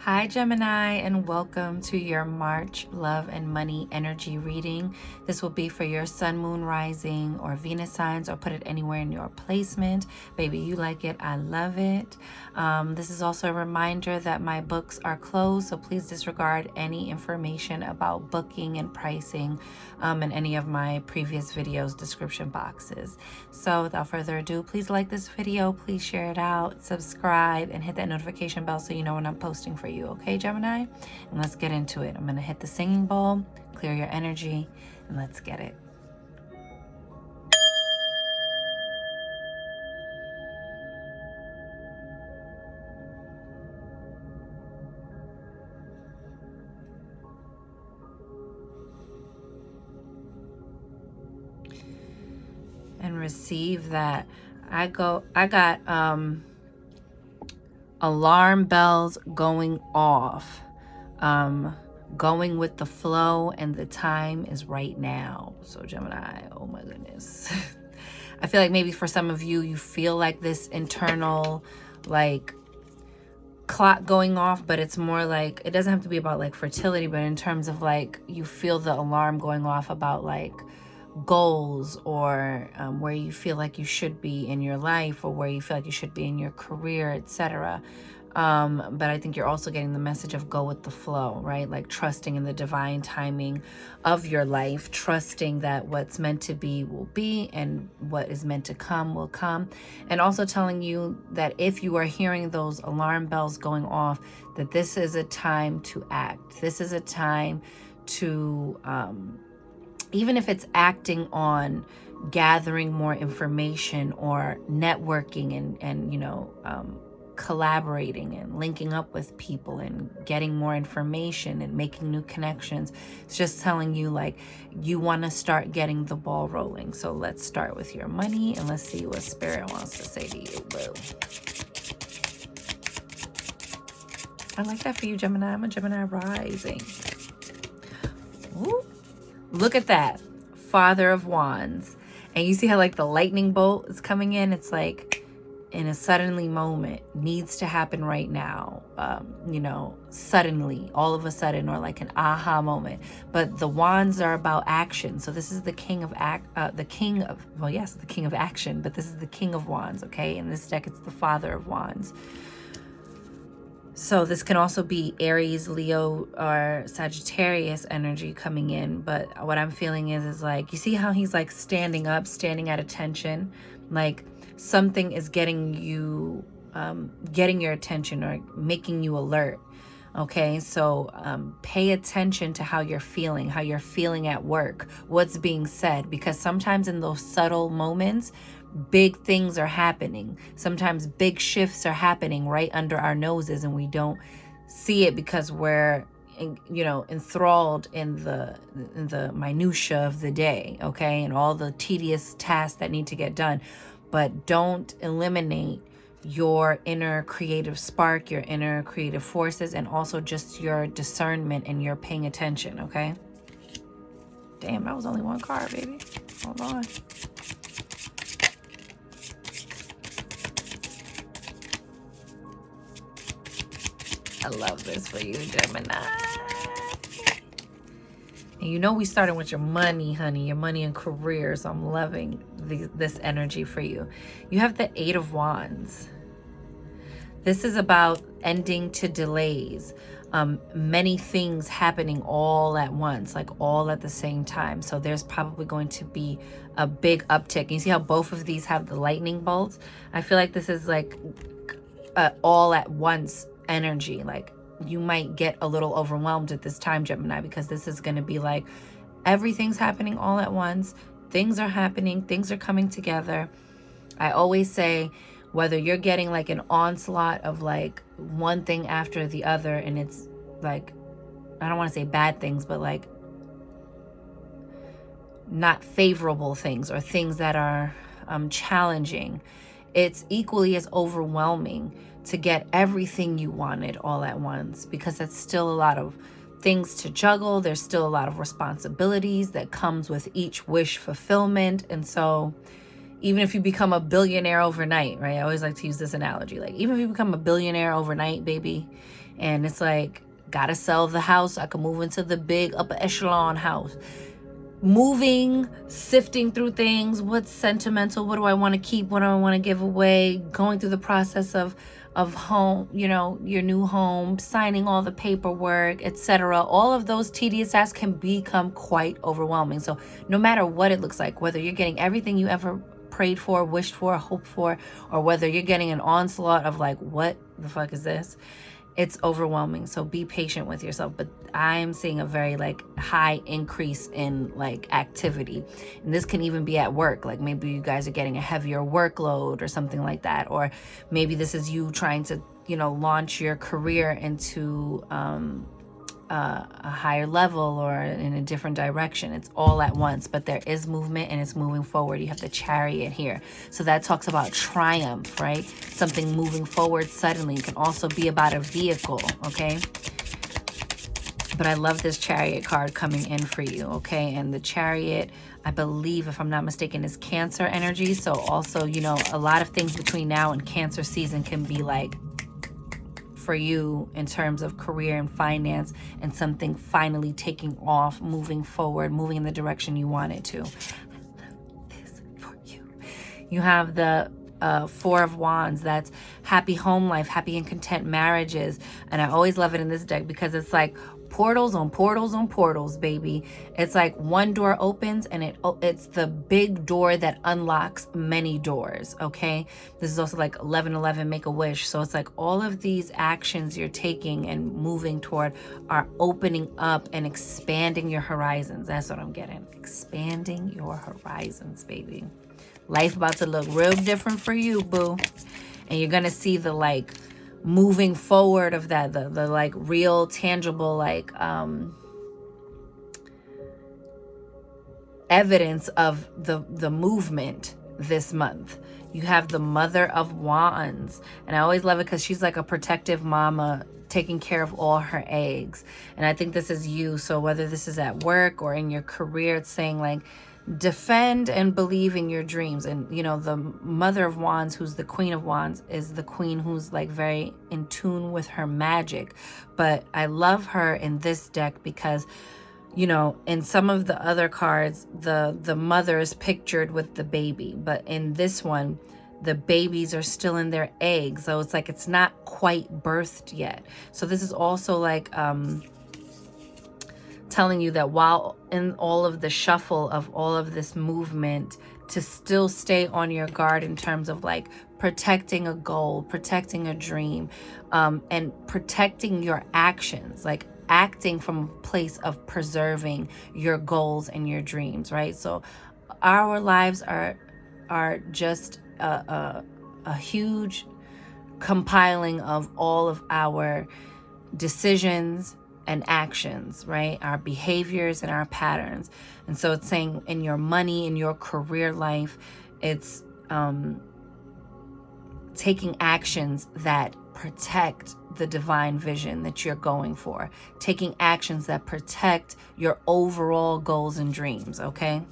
Hi Gemini, and welcome to your March love and money energy reading. This will be for your sun, moon, rising, or Venus signs, or put it anywhere in your placement. Baby, you like it, I love it. This is also a reminder that my books are closed, so please disregard any information about booking and pricing in any of my previous videos description boxes. So without further ado, please like this video, please share it out, subscribe, and hit that notification bell so you know when I'm posting for you. Okay, Gemini? And let's get into it. I'm going to hit the singing bowl, clear your energy, and let's get it. And receive that. I got alarm bells going off, going with the flow, and the time is right now. So Gemini, oh my goodness. I feel like maybe for some of you, you feel like this internal like clock going off, but it's more like, it doesn't have to be about like fertility, but in terms of like, you feel the alarm going off about like goals, or where you feel like you should be in your life, or where you feel like you should be in your career, etc. But I think you're also getting the message of go with the flow, right? Like trusting in the divine timing of your life, trusting that what's meant to be will be, and what is meant to come will come. And also telling you that if you are hearing those alarm bells going off, that this is a time to act. This is a time to even if it's acting on gathering more information, or networking, and you know, collaborating and linking up with people and getting more information and making new connections. It's just telling you like you want to start getting the ball rolling. So let's start with your money, and let's see what Spirit wants to say to you, boo. I like that for you, Gemini. I'm a Gemini rising. Ooh. Look at that, Father of Wands. And you see how like the lightning bolt is coming in? It's like in a suddenly moment, needs to happen right now. You know, suddenly, all of a sudden, or like an aha moment. But the wands are about action. So this is the king of the king of action, but this is the king of wands, okay? In this deck, it's the Father of Wands. So this can also be Aries, Leo, or Sagittarius energy coming in. But what I'm feeling is like, you see how he's like standing up, standing at attention, like something is getting you, getting your attention, or making you alert. Okay, so pay attention to how you're feeling at work, what's being said, because sometimes in those subtle moments, big things are happening. Sometimes big shifts are happening right under our noses, and we don't see it because we're, you know, enthralled in the minutia of the day, okay, and all the tedious tasks that need to get done. But don't eliminate your inner creative spark, your inner creative forces, and also just your discernment and your paying attention, okay? Damn, that was only one card, baby. Hold on. I love this for you, Gemini. And you know we started with your money, honey, your money and career, so I'm loving this energy for you. You have the Eight of Wands. This is about ending to delays, many things happening all at once, like all at the same time. So there's probably going to be a big uptick. You see how both of these have the lightning bolts? I feel like this is like all at once energy. Like you might get a little overwhelmed at this time, Gemini, because this is going to be like everything's happening all at once. Things are happening. Things are coming together. I always say, whether you're getting like an onslaught of like one thing after the other, and it's like, I don't want to say bad things, but like not favorable things, or things that are challenging, it's equally as overwhelming to get everything you wanted all at once, because that's still a lot of things to juggle. There's still a lot of responsibilities that comes with each wish fulfillment. And so even if you become a billionaire overnight, right? I always like to use this analogy. Like, even if you become a billionaire overnight, baby, And it's like, gotta sell the house so I can move into the big upper echelon house. Moving, sifting through things, what's sentimental, what do I want to keep, what do I want to give away, going through the process of home, you know, your new home, signing all the paperwork, etc. All of those tedious tasks can become quite overwhelming. So no matter what it looks like, whether you're getting everything you ever prayed for, wished for, hoped for, or whether you're getting an onslaught of like, what the fuck is this? It's overwhelming. So be patient with yourself. But I'm seeing a very like high increase in like activity. And this can even be at work. Like maybe you guys are getting a heavier workload or something like that. Or maybe this is you trying to, you know, launch your career into a higher level or in a different direction. It's all at once, but there is movement and it's moving forward. You have the Chariot here. So that talks about triumph, right? Something moving forward suddenly. It can also be about a vehicle, okay? But I love this Chariot card coming in for you, okay? And the Chariot, I believe, if I'm not mistaken, is Cancer energy. So also, you know, a lot of things between now and Cancer season can be like for you in terms of career and finance, and something finally taking off, moving forward, moving in the direction you want it to. I love this for you. You have the Four of Wands. That's happy home life, happy and content marriages. And I always love it in this deck because it's like portals on portals on portals, baby. It's like one door opens and it's the big door that unlocks many doors, okay? This is also like 1111, make a wish. So it's like all of these actions you're taking and moving toward are opening up and expanding your horizons. That's what I'm getting. Expanding your horizons, baby. Life about to look real different for you, boo. And you're gonna see the like moving forward of that, the like real tangible like evidence of the movement this month. You have the Mother of Wands, and I always love it because she's like a protective mama taking care of all her eggs. And I think this is you. So whether this is at work or in your career, it's saying like defend and believe in your dreams. And you know, the Mother of Wands, who's the Queen of Wands, is the queen who's like very in tune with her magic. But I love her in this deck because, you know, in some of the other cards, the mother is pictured with the baby, but in this one, the babies are still in their eggs. So it's like it's not quite birthed yet. So this is also like telling you that while in all of the shuffle of all of this movement, to still stay on your guard in terms of like protecting a goal, protecting a dream, and protecting your actions, like acting from a place of preserving your goals and your dreams, right? So our lives are just a huge compiling of all of our decisions and actions, right? Our behaviors and our patterns. And so it's saying in your money, in your career life, it's taking actions that protect the divine vision that you're going for, taking actions that protect your overall goals and dreams, okay?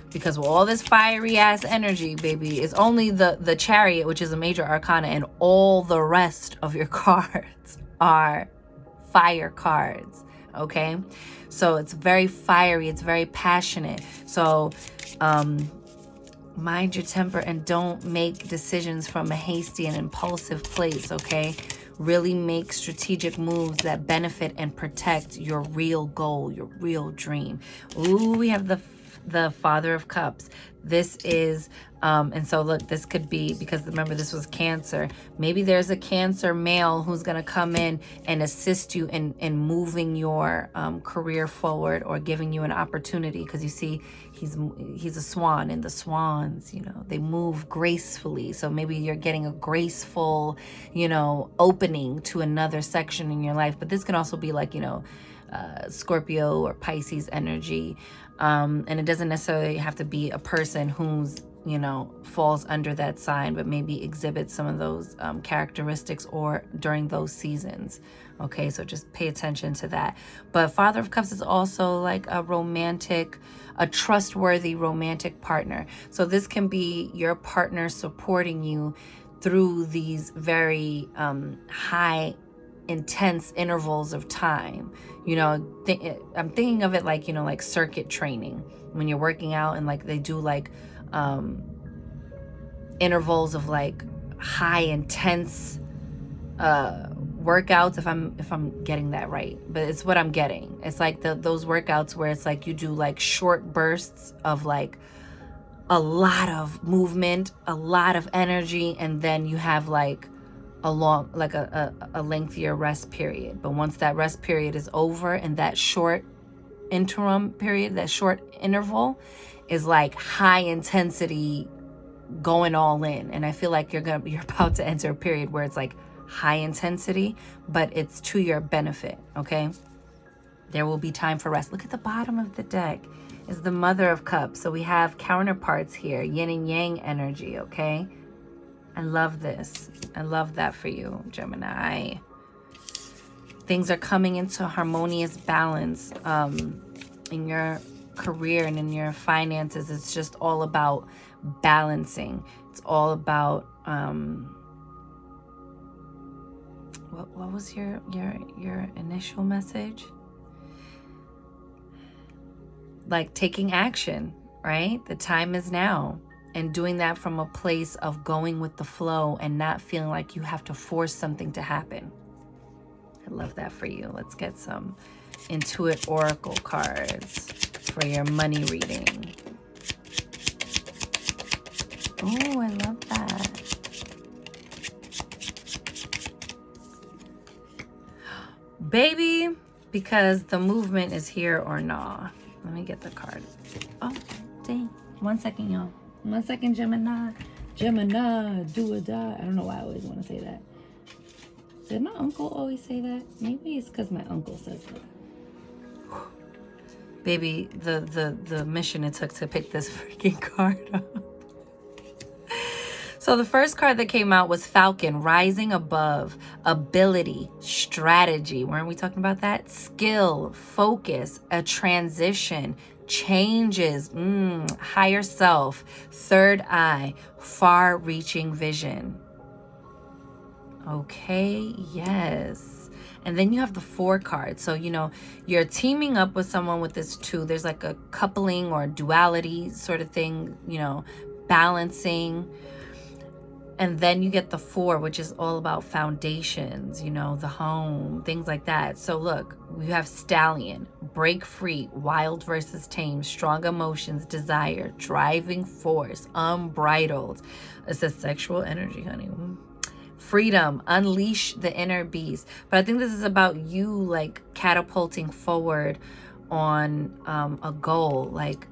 Because with all this fiery ass energy, baby, it's only the Chariot, which is a major arcana, and all the rest of your cards are fire cards, okay? So it's very fiery, it's very passionate. So mind your temper and don't make decisions from a hasty and impulsive place, okay? Really make strategic moves that benefit and protect your real goal, your real dream. Ooh, we have the Father of Cups. This is and so look, this could be, because remember this was Cancer, maybe there's a Cancer male who's going to come in and assist you in moving your career forward, or giving you an opportunity, because you see he's a swan, and the swans, you know, they move gracefully. So maybe you're getting a graceful, you know, opening to another section in your life. But this can also be like, you know, Scorpio or Pisces energy. And it doesn't necessarily have to be a person who's, you know, falls under that sign, but maybe exhibits some of those characteristics or during those seasons. Okay, so just pay attention to that. But Father of Cups is also like a romantic, a trustworthy romantic partner. So this can be your partner supporting you through these very high intense intervals of time. You know, I'm thinking of it like, you know, like circuit training when you're working out, and like they do like intervals of like high intense workouts, if I'm getting that right, but it's what I'm getting. It's like those workouts where it's like you do like short bursts of like a lot of movement, a lot of energy, and then you have like a long, like a lengthier rest period. But once that rest period is over, and that short interim period, that short interval is like high intensity, going all in. And I feel like you're about to enter a period where it's like high intensity, but it's to your benefit. Okay, there will be time for rest. Look at the bottom of the deck is the Mother of Cups. So we have counterparts here, yin and yang energy. Okay, I love this. I love that for you, Gemini. Things are coming into harmonious balance in your career and in your finances. It's just all about balancing. It's all about what was your initial message? Like taking action, right? The time is now. And doing that from a place of going with the flow and not feeling like you have to force something to happen. I love that for you. Let's get some Intuit Oracle cards for your money reading. Oh, I love that. Baby, because the movement is here or nah. Let me get the card. Oh, dang. 1 second, y'all. 1 second, Gemini. Gemini, do or die. I don't know why I always want to say that. Did my uncle always say that? Maybe it's because my uncle says that. Baby, the mission it took to pick this freaking card up. So the first card that came out was Falcon, rising above, ability, strategy. Weren't we talking about that? Skill, focus, a transition, changes, higher self, third eye, far-reaching vision. Okay, yes. And then you have the 4 cards. So, you know, you're teaming up with someone with this 2. There's like a coupling or duality sort of thing, you know, balancing. And then you get the 4, which is all about foundations, you know, the home, things like that. So look, we have Stallion, break free, wild versus tame, strong emotions, desire, driving force, unbridled. It says sexual energy, honey. Freedom, unleash the inner beast. But I think this is about you like catapulting forward on a goal, like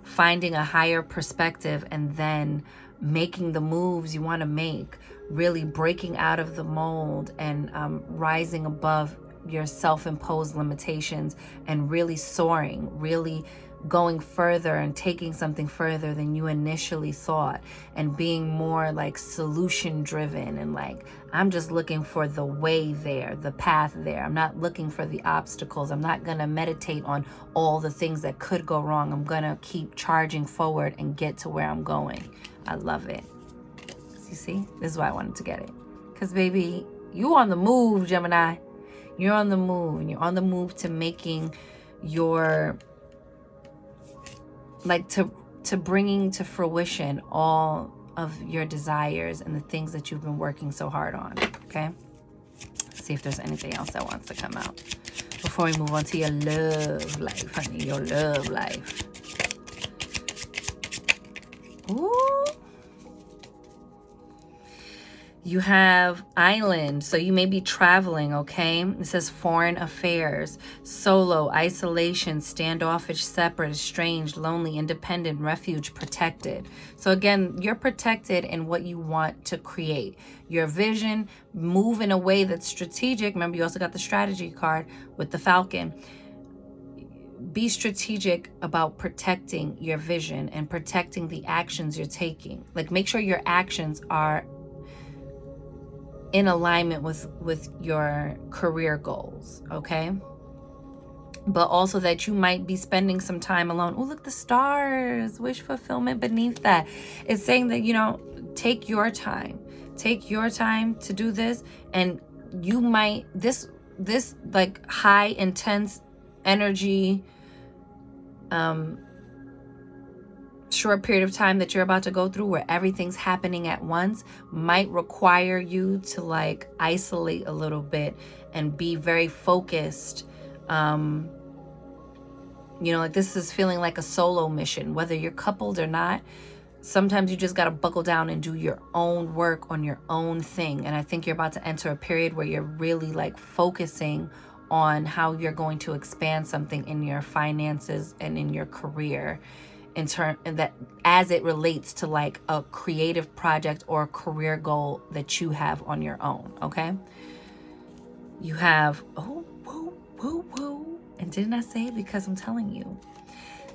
finding a higher perspective and then making the moves you want to make, really breaking out of the mold and rising above your self-imposed limitations and really soaring, really going further and taking something further than you initially thought, and being more like solution driven and like, I'm just looking for the way there, the path there. I'm not looking for the obstacles. I'm not gonna meditate on all the things that could go wrong. I'm gonna keep charging forward and get to where I'm going. I love it. You see, this is why I wanted to get it, because baby, you on the move, Gemini. You're on the move, and you're on the move to making your, like, to bringing to fruition all of your desires and the things that you've been working so hard on. Okay, let's see if there's anything else that wants to come out before we move on to your love life, honey. Your love life. Ooh. You have island, so you may be traveling, okay? It says foreign affairs, solo, isolation, standoffish, separate, estranged, lonely, independent, refuge, protected. So again, you're protected in what you want to create. Your vision, move in a way that's strategic. Remember, you also got the strategy card with the Falcon. Be strategic about protecting your vision and protecting the actions you're taking. Like, make sure your actions are in alignment with your career goals, okay? But also that you might be spending some time alone. Oh, look, the stars, wish fulfillment beneath that. It's saying that, you know, take your time to do this and you might, this like high intense energy, short period of time that you're about to go through where everything's happening at once might require you to like isolate a little bit and be very focused. You know, like this is feeling like a solo mission, whether you're coupled or not. Sometimes you just got to buckle down and do your own work on your own thing. And I think you're about to enter a period where you're really like focusing on how you're going to expand something in your finances and in your career, in turn, and that as it relates to like a creative project or a career goal that you have on your own. Okay. You have, oh, whoa, whoa, whoa. And didn't I say, because I'm telling you,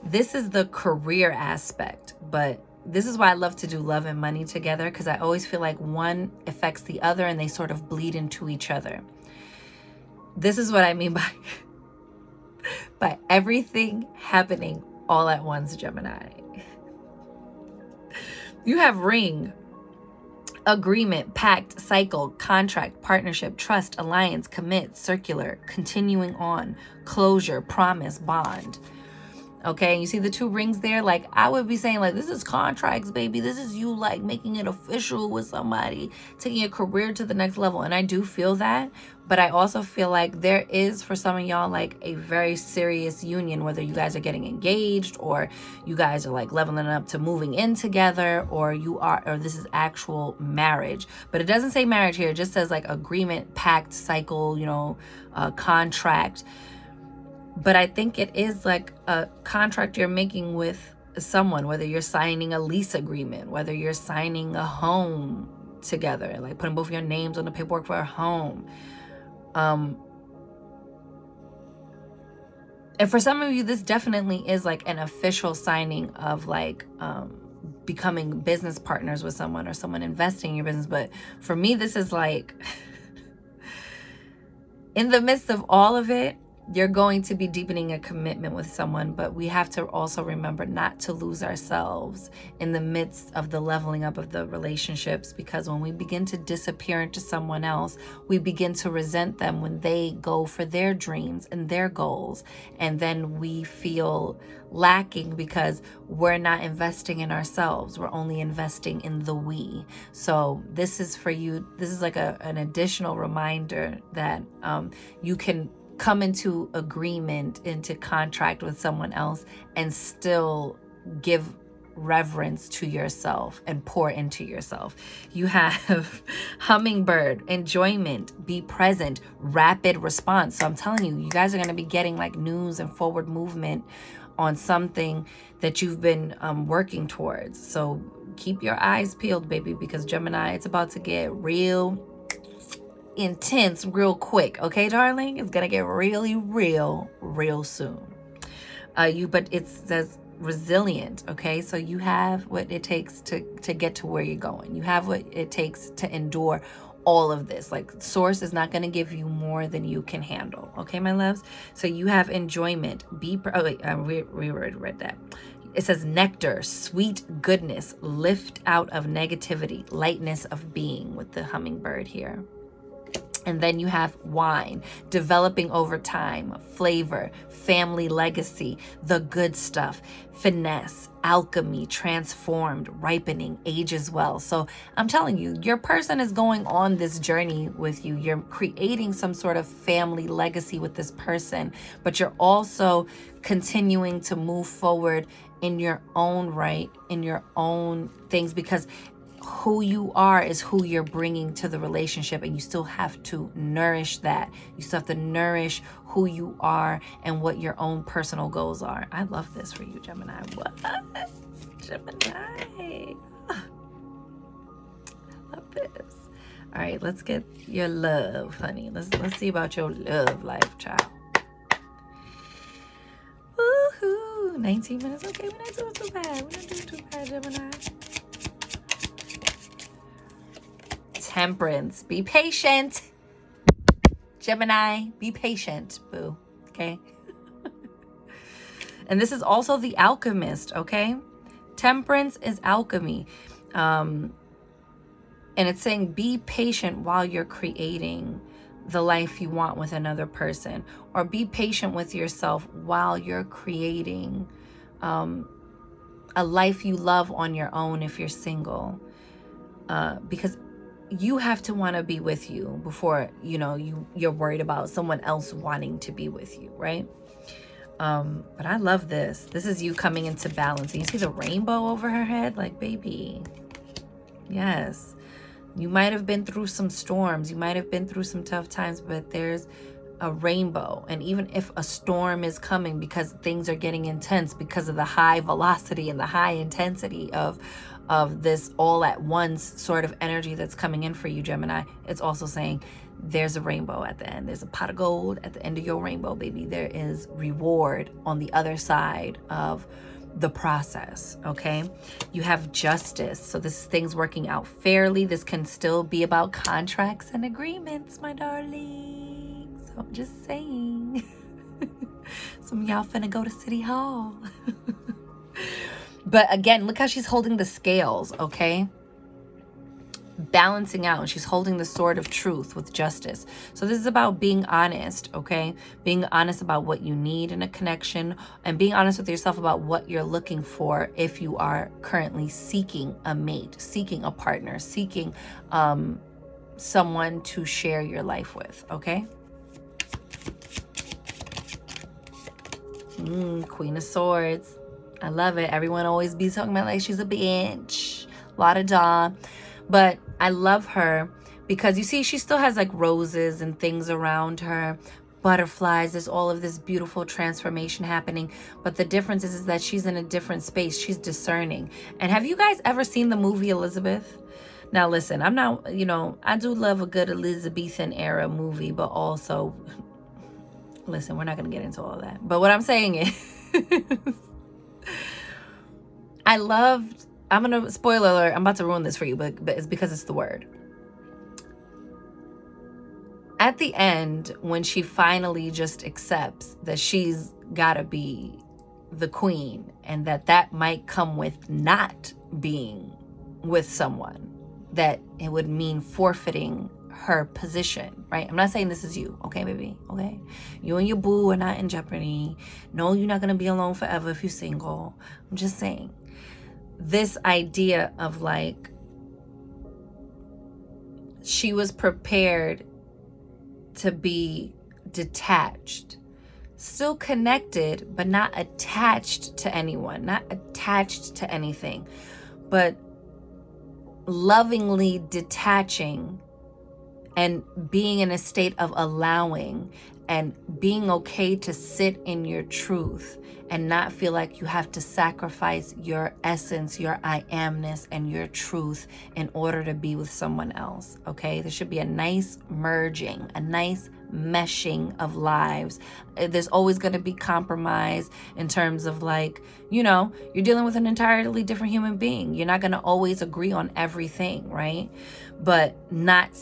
this is the career aspect, but this is why I love to do love and money together, because I always feel like one affects the other and they sort of bleed into each other. This is what I mean by everything happening all at once, Gemini. You have ring, agreement, pact, cycle, contract, partnership, trust, alliance, commit, circular, continuing on, closure, promise, bond. Okay, you see the two rings there? Like I would be saying like, this is contracts, baby. This is you like making it official with somebody, taking your career to the next level. And I do feel that, but I also feel like there is for some of y'all like a very serious union, whether you guys are getting engaged or you guys are like leveling up to moving in together, or this is actual marriage. But it doesn't say marriage here. It just says like agreement, pact, cycle, you know, contract. But I think it is like a contract you're making with someone, whether you're signing a lease agreement, whether you're signing a home together, like putting both your names on the paperwork for a home. And for some of you, this definitely is like an official signing of like becoming business partners with someone or someone investing in your business. But for me, this is like in the midst of all of it, you're going to be deepening a commitment with someone, but we have to also remember not to lose ourselves in the midst of the leveling up of the relationships, because when we begin to disappear into someone else, we begin to resent them when they go for their dreams and their goals. And then we feel lacking because we're not investing in ourselves. We're only investing in the we. So this is for you. This is like an additional reminder that you can come into agreement, into contract with someone else and still give reverence to yourself and pour into yourself. You have hummingbird, enjoyment, be present, rapid response. So I'm telling you, you guys are going to be getting like news and forward movement on something that you've been working towards. So keep your eyes peeled, baby, because Gemini, it's about to get real intense real quick. Okay, darling? It's gonna get really real soon. But it says resilient. Okay, so you have what it takes to get to where you're going. You have what it takes to endure all of this. Like source is not going to give you more than you can handle. Okay, my loves? So you have enjoyment. We already read that. It says nectar, sweet goodness, lift out of negativity, lightness of being with the hummingbird here. And then you have wine, developing over time, flavor, family legacy, the good stuff, finesse, alchemy, transformed, ripening, ages well. So I'm telling you, your person is going on this journey with you. You're creating some sort of family legacy with this person, but you're also continuing to move forward in your own right, in your own things, because who you are is who you're bringing to the relationship, and you still have to nourish that. You still have to nourish who you are and what your own personal goals are. I love this for you, Gemini. What? Gemini. I love this. All right, let's get your love, honey. Let's see about your love life, child. Woohoo! 19 minutes. Okay, we're not doing too bad. We're not doing too bad, Gemini. Temperance. Be patient. Gemini, be patient, boo. Okay? And this is also the alchemist, okay? Temperance is alchemy. And it's saying be patient while you're creating. the life you want with another person, or be patient with yourself while you're creating a life you love on your own if you're single, because you have to want to be with you before, you know, you're worried about someone else wanting to be with you, right? But I love this. This is you coming into balance. And you see the rainbow over her head? Like, baby, yes. You might have been through some storms. You might have been through some tough times, but there's a rainbow. And even if a storm is coming because things are getting intense because of the high velocity and the high intensity of this all at once sort of energy that's coming in for you, Gemini, it's also saying there's a rainbow at the end. There's a pot of gold at the end of your rainbow, baby. There is reward on the other side of the process, okay? You have justice. So this is things working out fairly. This can still be about contracts and agreements, my darling. So I'm just saying. Some of y'all finna go to City Hall. But again, look how she's holding the scales, okay? Balancing out, and she's holding the sword of truth with justice. So this is about being honest, okay? Being honest about what you need in a connection, and being honest with yourself about what you're looking for if you are currently seeking a mate, seeking a partner, seeking someone to share your life with, okay? Queen of Swords. I love it. Everyone always be talking about like she's a bitch, la da da. But I love her because you see she still has like roses and things around her, butterflies. There's all of this beautiful transformation happening. But the difference is that she's in a different space. She's discerning. And have you guys ever seen the movie Elizabeth? Now listen, I'm not, you know, I do love a good Elizabethan era movie, but also, listen, we're not going to get into all that. But what I'm saying is, I'm going to, spoiler alert, I'm about to ruin this for you, but it's because it's the word. At the end, when she finally just accepts that she's got to be the queen, and that might come with not being with someone, that it would mean forfeiting her position, right? I'm not saying this is you, okay, baby, okay? You and your boo are not in jeopardy. No, you're not going to be alone forever if you're single. I'm just saying. This idea of like, she was prepared to be detached, still connected, but not attached to anyone, not attached to anything, but lovingly detaching and being in a state of allowing and being okay to sit in your truth and not feel like you have to sacrifice your essence, your I amness, and your truth in order to be with someone else, okay? There should be a nice merging, a nice meshing of lives. There's always going to be compromise in terms of like, you know, you're dealing with an entirely different human being. You're not going to always agree on everything, right? But not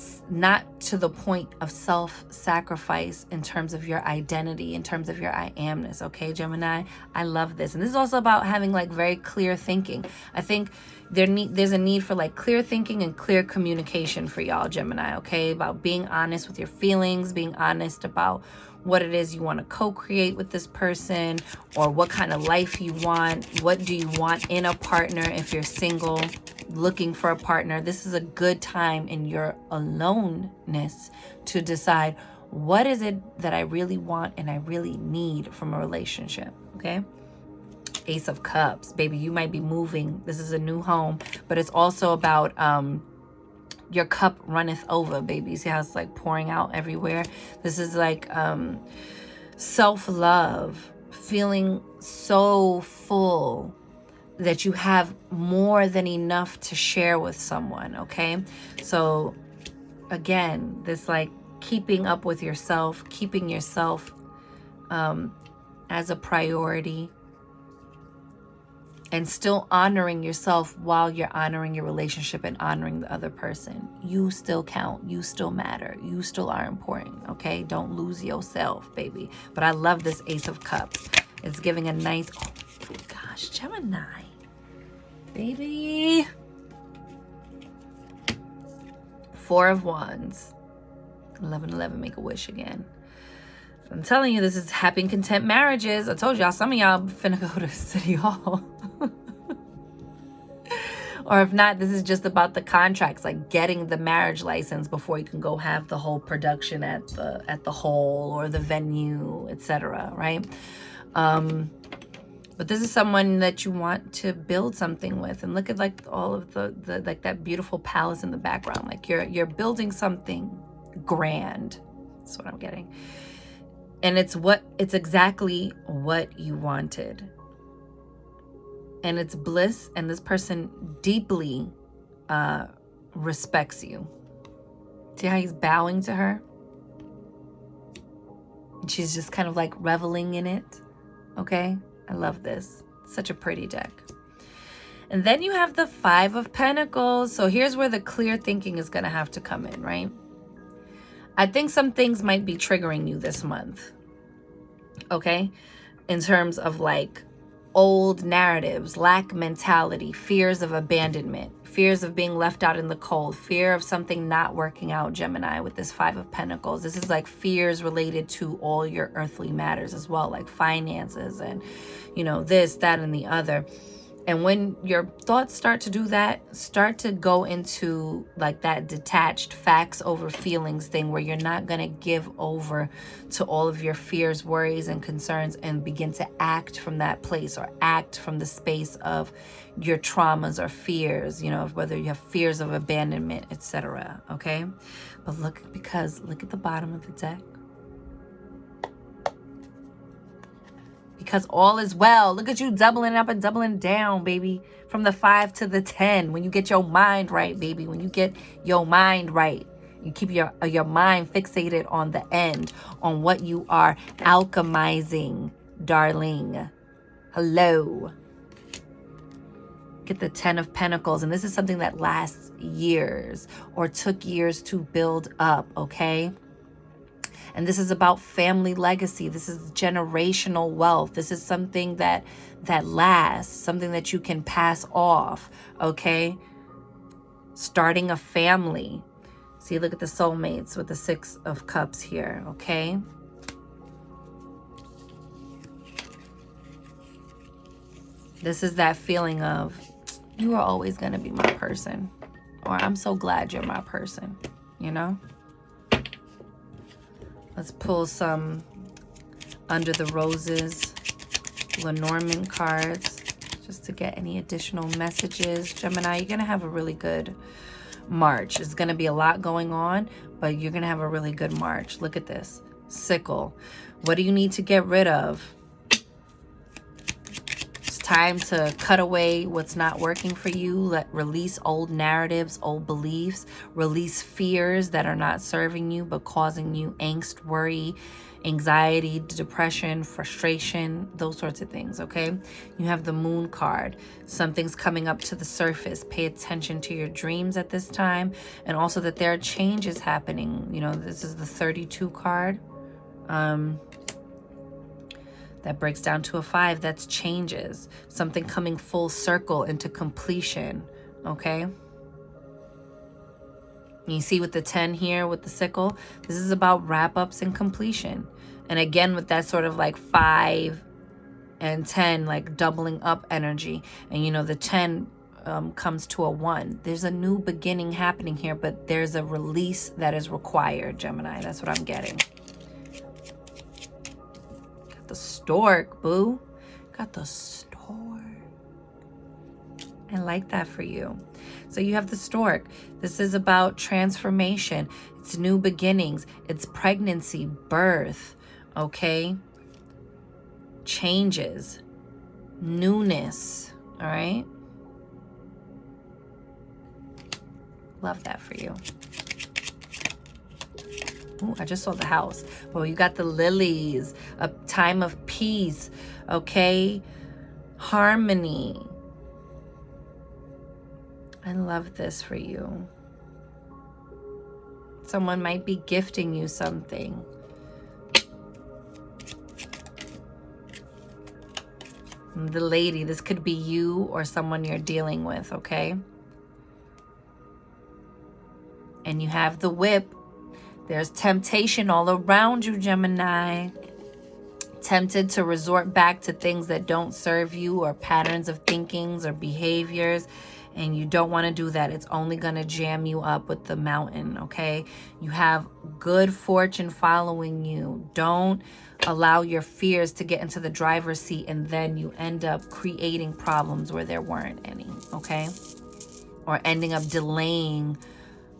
to the point of self-sacrifice in terms of your identity, in terms of your I amness, okay, Gemini? I love this. And this is also about having like very clear thinking. I think there's a need for like clear thinking and clear communication for y'all, Gemini, okay? About being honest with your feelings, being honest about what it is you want to co-create with this person, or what kind of life you want. What do you want in a partner if you're single, looking for a partner? This is a good time in your aloneness to decide, what is it that I really want and I really need from a relationship, okay? Ace of Cups, baby, you might be moving. This is a new home, but it's also about your cup runneth over, baby. You see how it's like pouring out everywhere? This is like self-love, feeling so full that you have more than enough to share with someone, okay? So again, this like keeping up with yourself, keeping yourself as a priority, and still honoring yourself while you're honoring your relationship and honoring the other person. You still count. You still matter. You still are important, okay? Don't lose yourself, baby. But I love this Ace of Cups. It's giving a nice, oh my gosh, Gemini, baby. Four of Wands. 1111, make a wish again. I'm telling you, this is happy and content marriages. I told y'all, some of y'all finna go to City Hall. Or if not, this is just about the contracts, like getting the marriage license before you can go have the whole production at the hall or the venue, etc. Right? But this is someone that you want to build something with, and look at like all of the like that beautiful palace in the background. Like you're building something grand. That's what I'm getting. And it's exactly what you wanted. And it's bliss, and this person deeply respects you. See how he's bowing to her? And she's just kind of like reveling in it. Okay? I love this. Such a pretty deck. And then you have the Five of Pentacles. So here's where the clear thinking is going to have to come in, right? I think some things might be triggering you this month. Okay? In terms of like old narratives, lack mentality, fears of abandonment, fears of being left out in the cold, fear of something not working out, Gemini, with this Five of Pentacles. This is like fears related to all your earthly matters as well, like finances and, you know, this, that, and the other. And when your thoughts start to do that, start to go into like that detached facts over feelings thing where you're not going to give over to all of your fears, worries, and concerns and begin to act from that place or act from the space of your traumas or fears, you know, whether you have fears of abandonment, etc. Okay? But look at the bottom of the deck. Because all is well. Look at you doubling up and doubling down, baby. From the 5 to the 10. When you get your mind right, baby. When you get your mind right. You keep your mind fixated on the end. On what you are alchemizing, darling. Hello. Get the 10 of Pentacles. And this is something that lasts years. Or took years to build up, okay? And this is about family legacy. This is generational wealth. This is something that lasts, something that you can pass off, okay? Starting a family. See, look at the soulmates with the 6 of Cups here, okay? This is that feeling of, you are always going to be my person. Or I'm so glad you're my person, you know? Let's pull some Under the Roses, Lenormand cards, just to get any additional messages. Gemini, you're going to have a really good March. There's going to be a lot going on, but you're going to have a really good March. Look at this. Sickle. What do you need to get rid of? It's time to cut away what's not working for you. Release old narratives, old beliefs. Release fears that are not serving you but causing you angst, worry, anxiety, depression, frustration, those sorts of things, okay? You have the Moon card. Something's coming up to the surface. Pay attention to your dreams at this time, and also that there are changes happening. You know, this is the 32 card. That breaks down to a 5. That's changes. Something coming full circle into completion, okay? You see with the 10 here, with the sickle, this is about wrap-ups and completion. And again, with that sort of like 5 and 10, like doubling up energy. And you know, the 10 comes to a 1. There's a new beginning happening here, but there's a release that is required, Gemini. That's what I'm getting. Got the stork, boo. Got the stork. I like that for you. So you have the stork. This is about transformation. It's new beginnings. It's pregnancy, birth, okay? Changes, newness, all right? Love that for you. Ooh, I just saw the house. Well, you got the lilies, a time of peace, okay? Harmony. I love this for you. Someone might be gifting you something. The lady, this could be you or someone you're dealing with, okay? And you have the whip. There's temptation all around you, Gemini. Tempted to resort back to things that don't serve you, or patterns of thinkings or behaviors, and you don't want to do that. It's only going to jam you up with the mountain, okay? You have good fortune following you. Don't allow your fears to get into the driver's seat, and then you end up creating problems where there weren't any, okay? Or ending up delaying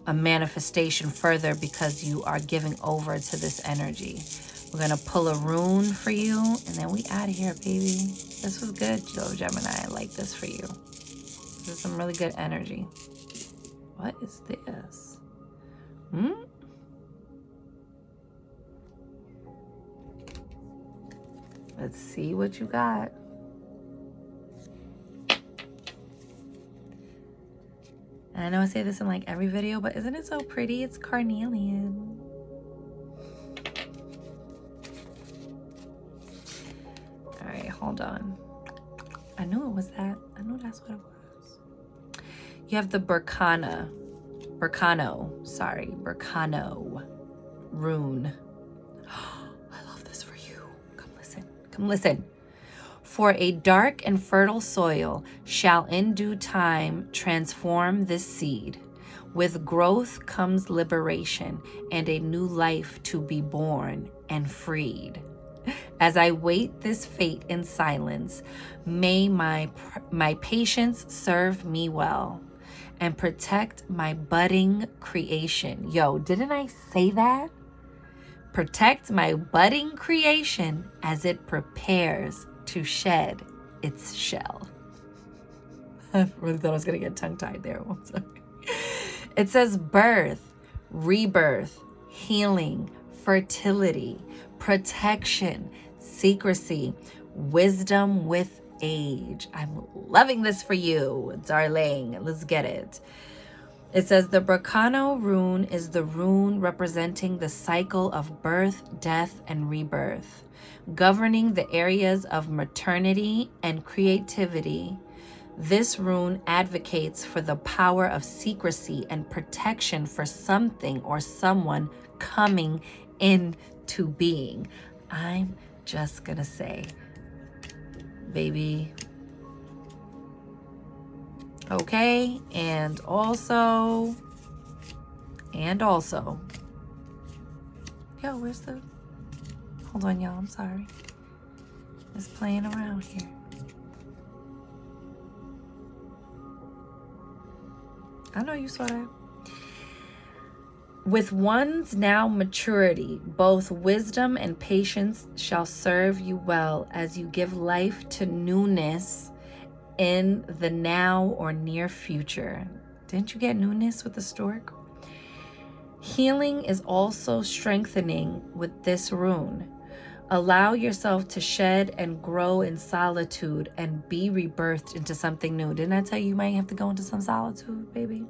a manifestation further because you are giving over to this energy. We're going to pull a rune for you, and then we out of here, baby. This was good, though, Gemini. I like this for you. This is some really good energy. What is this? Let's see what you got. And I know I say this in like every video, but isn't it so pretty? It's carnelian. All right, hold on. I knew it was that. I knew that's what it was. You have the Burkano rune. I love this for you. Come listen. For a dark and fertile soil shall in due time transform this seed. With growth comes liberation and a new life to be born and freed. As I wait this fate in silence, may my patience serve me well and protect my budding creation. Yo, didn't I say that? Protect my budding creation as it prepares to shed its shell. I really thought I was going to get tongue-tied there. I'm sorry. It says birth, rebirth, healing, fertility, protection, secrecy, wisdom with age. I'm loving this for you, darling. Let's get it. It says the Burkano rune is the rune representing the cycle of birth, death, and rebirth, governing the areas of maternity and creativity. This rune advocates for the power of secrecy and protection for something or someone coming into being. I'm just gonna say, baby. Okay, and also, yo, where's the, hold on, y'all, I'm sorry. Just playing around here. I know you saw that. With one's now maturity, both wisdom and patience shall serve you well as you give life to newness in the now or near future. Didn't you get newness with the stork? Healing is also strengthening with this rune. Allow yourself to shed and grow in solitude and be rebirthed into something new. Didn't I tell you might have to go into some solitude, baby?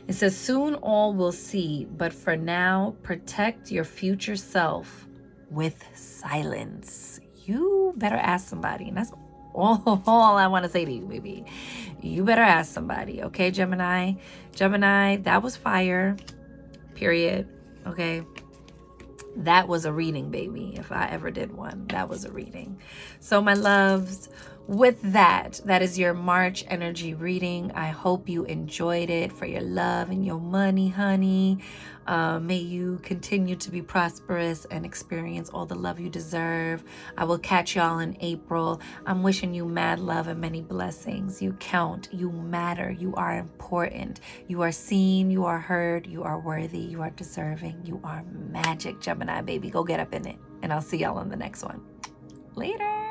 It says, soon all will see, but for now, protect your future self with silence. You better ask somebody. And that's all I want to say to you, baby. You better ask somebody, okay, Gemini? Gemini, that was fire, period, okay? That was a reading, baby. If I ever did one, that was a reading. So my loves, with that is your March energy reading. I hope you enjoyed it. For your love and your money, honey. May you continue to be prosperous and experience all the love you deserve. I will catch y'all in April. I'm wishing you mad love and many blessings. You count, you matter, you are important. You are seen, you are heard, you are worthy, you are deserving, you are magic, Gemini, baby. Go get up in it. And I'll see y'all on the next one. Later.